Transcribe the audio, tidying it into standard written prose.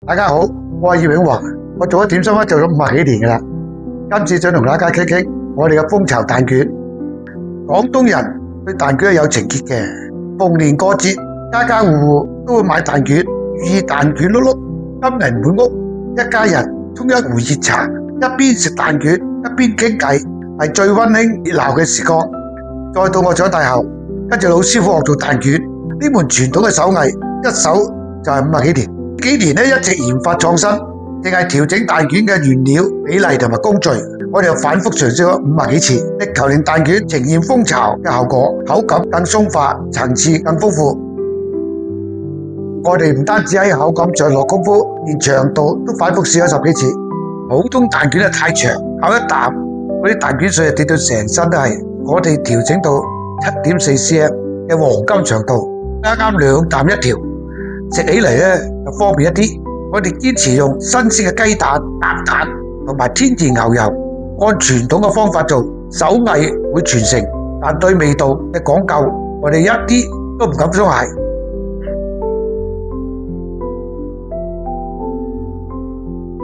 大家好，我係葉永華，我做咗點心做咗50幾年㗎啦。今次想同大家傾傾我哋嘅蜂巢蛋卷。廣東人對蛋卷係有情結嘅，逢年過節，家家戶戶都會買蛋卷，寓意蛋卷碌碌，金銀滿屋。一家人沖一壺熱茶，一邊食蛋卷，一邊傾偈，係最溫馨熱鬧嘅時光。再到我長大後，跟住老師傅學做蛋卷，呢門傳統嘅手藝，一手就係50幾年。幾年一直研發創新，淨係調整蛋卷嘅原料、比例同埋工序，我哋又反覆嘗試咗50幾次，力求令蛋卷呈現蜂巢嘅效果，口感更鬆化，層次更豐富。我哋唔單止喺口感上落功夫，連長度都反覆試咗10幾次。普通蛋卷太長，咬一啖嗰啲蛋卷碎跌到成身都係。我哋調整到7.4 cm 嘅黃金長度，啱啱2啖一條。食起嚟就方便一啲，我哋堅持用新鮮嘅雞蛋、鴨蛋同埋天然牛油，按傳統嘅方法做，手藝會傳承，但對味道嘅講究，我哋一啲都唔敢鬆懈。